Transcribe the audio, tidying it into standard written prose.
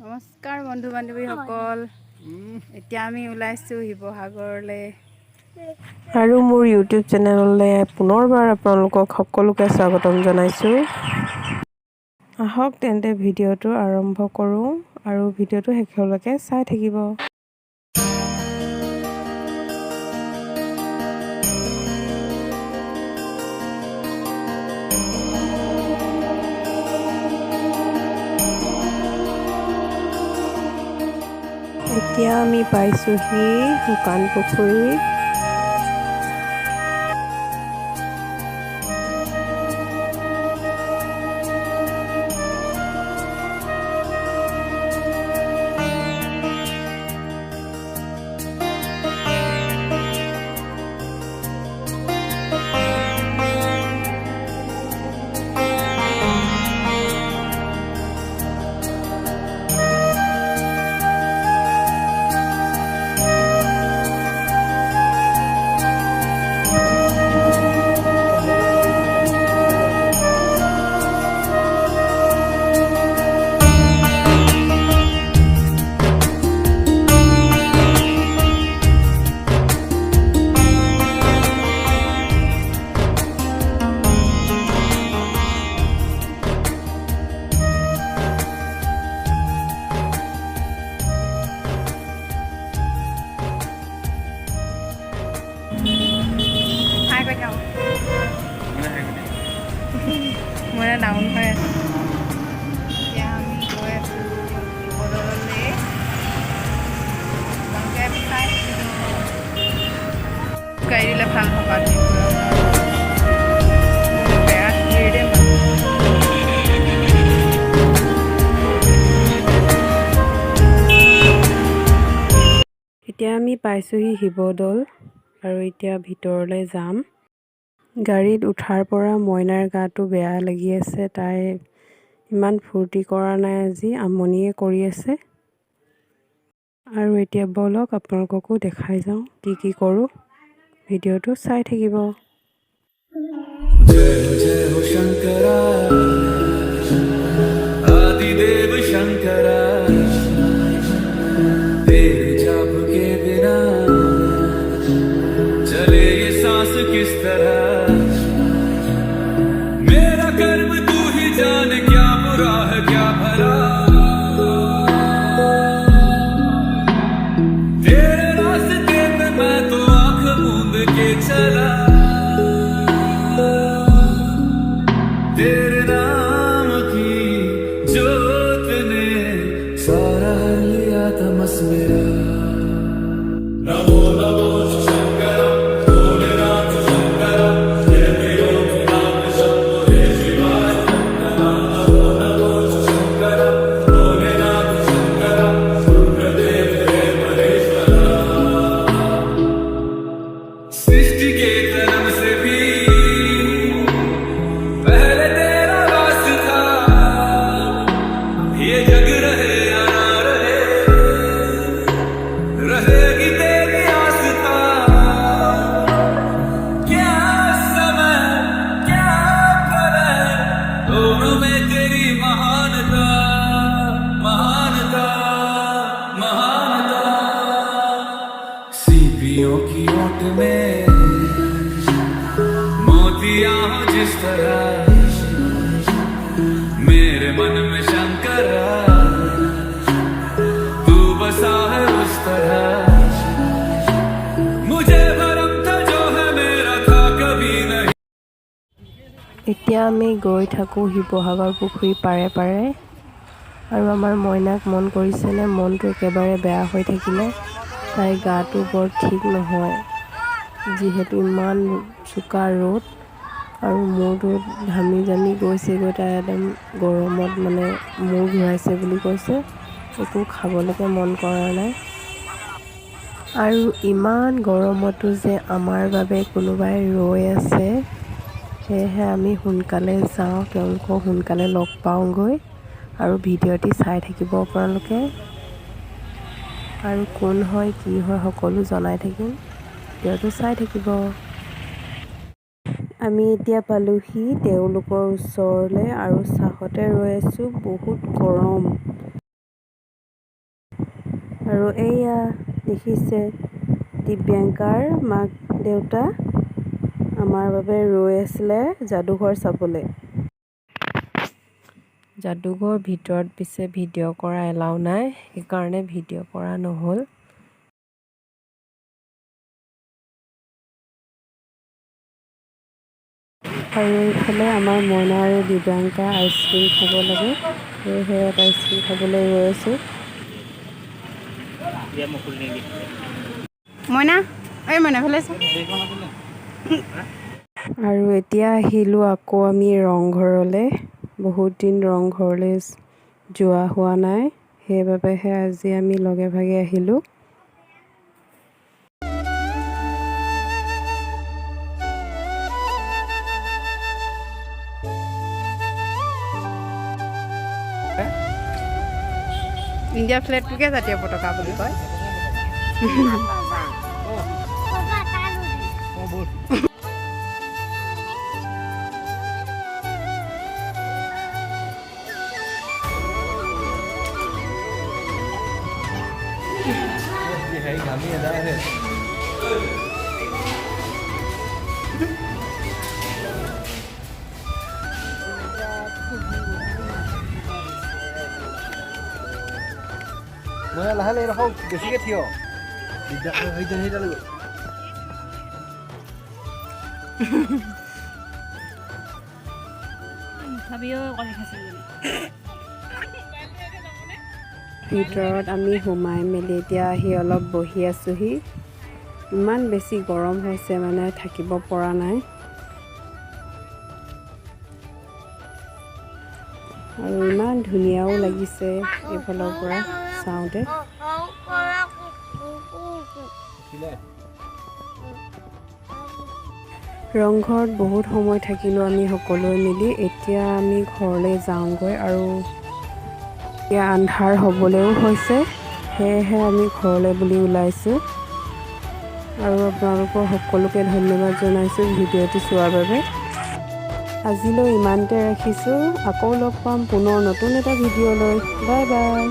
নমস্কাৰ বন্ধু বান্ধৱীসকল, এতিয়া আমি ওলাইছোঁ শিৱসাগৰলৈ আৰু মোৰ ইউটিউব চেনেললৈ পুনৰবাৰ আপোনালোকক সকলোকে স্বাগতম জনাইছোঁ। আহক তেন্তে ভিডিঅ'টো আৰম্ভ কৰোঁ আৰু ভিডিঅ'টো শেষলৈকে চাই থাকিব। এতিয়া আমি পাইছোঁহি শুকান পুখুৰী। Mana naon হৈ আছে এতিয়া আমি গৈ আছোঁ শিৱদৌললৈ। আপোনালোকে আমি চাই গাড়ী দিলে ভাল হ'ব বেয়া ভিৰ এতিয়া আমি পাইছোঁহি শিৱদৌল আৰু এতিয়া ভিতৰলৈ যাম। গাড়ীত উঠাৰ পৰা মইনাৰ গাটো বেয়া লাগি আছে। তাই ইমান ফূৰ্তি কৰা নাই আজি, আমনিয়ে কৰি আছে। আৰু এতিয়া বলক আপোনালোককো দেখাই যাওঁ কি কৰোঁ। ভিডিঅ'টো চাই থাকিব। जय जय हो शंकरा आदिदेव शंकरा तेरे जाप के बिना चले ये सांस किस तरह मेरा कर्म तू ही जाने क्या बुरा है क्या भला तेरे रास्ते पे मैं तो आंख मूंद के चला तेरे नाम की जोत ने सारा लिया तमस मेरा नमो नमो शंकर भोलेनाथ शंकर जय देव नाम शंभो जय शिवाय नमो नमो शंकर भोलेनाथ शंकर रुद्रदेव जय महेश्वरा सृष्टि के जन्म से भी पहले तेरा वास था ये जग रहे या ना रहे रहेगी तेरी आस्था क्या समय क्या प्रलय दोनों में तेरी महानता महानता महानता सीपियों की ओट में मोतियां हो जिस तरह मेरे मन में शंकरा तू बसा है उस तरह मुझे भरम था जो है मेरा था कभी नहीं এতিয়া আমি গৈ থাকোঁ শিৱসাগৰ পুখুৰী পাৰে পাৰে আৰু আমাৰ মইনাক মন কৰিছেনে? মনটো একেবাৰে বেয়া হৈ থাকিলে। তাইৰ গাটো বৰ ঠিক নহয়, যিহেতু ইমান চোকা ৰ'দ আৰু মূৰটো ঘামি জামি গৈছেগৈ। তাই একদম গৰমত মানে মূৰ ঘূৰাইছে বুলি কৈছে। একো খাবলৈকে মন কৰা নাই আৰু ইমান গৰমতো যে আমাৰ বাবে কোনোবাই ৰৈ আছে, সেয়েহে আমি সোনকালে যাওঁ, তেওঁলোকক সোনকালে লগ পাওঁগৈ আৰু ভিডিঅ'টি চাই থাকিব আপোনালোকে। আৰু কোন হয় কি হয় সকলো জনাই থাকিম, ভিডিঅ'টো চাই থাকিব। আমি এতিয়া পালোহি তেওঁলোকৰ ওচৰলৈ আৰু চাহতে ৰৈ আছোঁ। বহুত গৰম। আৰু এইয়া দেখিছে দিব্যাংকাৰ মাক দেউতা আমাৰ বাবে ৰৈ আছিলে যাদুঘৰ চাবলৈ। যাদুঘৰ ভিতৰত পিছে ভিডিঅ' কৰা এলাউ নাই, সেইকাৰণে ভিডিঅ' কৰা নহ'ল। আৰু এইফালে আমাৰ মইনা আৰু দিব্যাংকা আইচক্ৰীম খাব লাগে, সেয়েহে ইয়াত আইচক্ৰীম খাবলৈ ৰৈ আছোঁ। মইনা ফালে আৰু এতিয়া আহিলোঁ আকৌ আমি ৰংঘৰলৈ। বহুত দিন ৰংঘৰলৈ যোৱা হোৱা নাই, সেইবাবেহে আজি আমি লগে ভাগে আহিলোঁ। ইণ্ডিয়া ফ্লেগটোকে জাতীয় পতাকা বুলি কয়। মই লাহে লাহে ৰখক, বেছিকে থিয় ভিতৰত আমি সোমাই মেলি এতিয়া আহি অলপ বহি আছোঁহি। ইমান বেছি গৰম হৈছে মানে থাকিব পৰা নাই। আৰু ইমান ধুনীয়াও লাগিছে এইফালৰ পৰা চাওঁতে। ৰংঘৰত বহুত সময় থাকিলোঁ আমি সকলোৱে মিলি। এতিয়া আমি ঘৰলৈ যাওঁগৈ আৰু এতিয়া আন্ধাৰ হ'বলৈও হৈছে, সেয়েহে আমি ঘৰলৈ বুলি ওলাইছোঁ। আৰু আপোনালোকৰ সকলোকে ধন্যবাদ জনাইছোঁ ভিডিঅ'টো চোৱাৰ বাবে। আজিলৈ ইমানতে ৰাখিছোঁ, আকৌ লগ পাম পুনৰ নতুন এটা ভিডিঅ' লৈ। Bye bye.